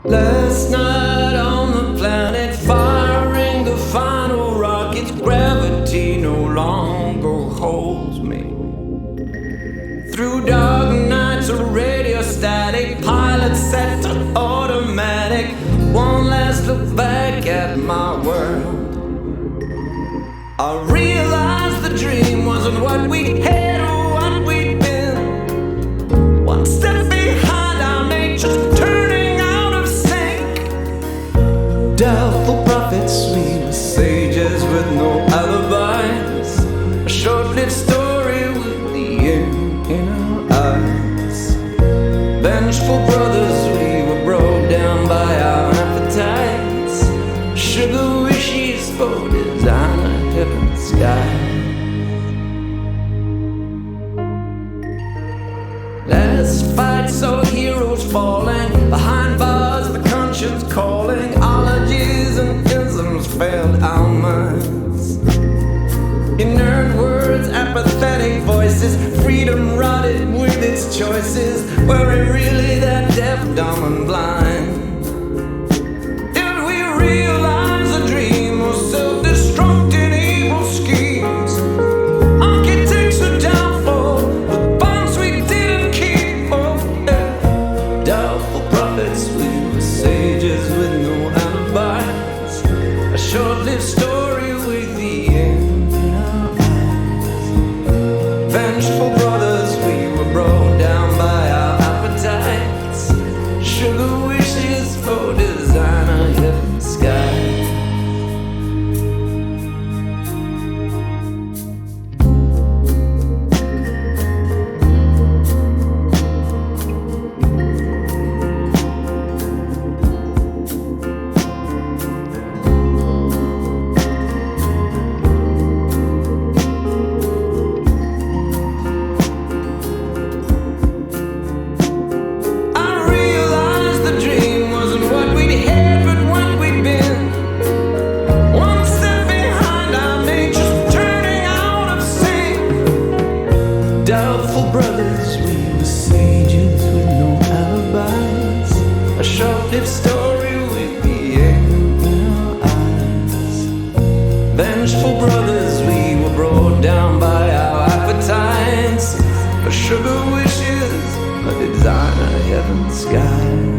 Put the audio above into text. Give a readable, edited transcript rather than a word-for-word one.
Last night on the planet, firing the final rockets, gravity no longer holds me. Through dark nights of radio static, pilot set to automatic. One last look back at my world. I realized the dream wasn't what we had or what we'd been. One step behind our nature's turning out of sync. Doubtful prophets, we were sages with no alibis. A short-lived story with the end in our eyes. Vengeful brothers, we were brought down by our appetites. Sugar wishes for designer heaven sky. Last fight saw heroes falling behind bars, the conscience calling. Ologies and isms failed our minds. Inert words, apathetic voices, freedom rotted with its choices. Were we really that deaf, dumb and blind? Did we realize the dream was self-destructing evil schemes? Architects of downfall, the bonds we didn't keep. Oh, yeah. Doubtful prophets, we were sages with no alibis. A short-lived story with the end in our eyes. Vengeful brothers, we were brought down by our appetites. Sugar wishes for designer heaven sky. I realized the dream wasn't what we'd had, but what we'd been. One step behind our nature's turning out of sync. Doubtful brothers, we were sages with no alibis. A short-lived story with the end in our eyes. Vengeful brothers, we were brought down by our appetites. For sugar wishes, a designer heaven skies.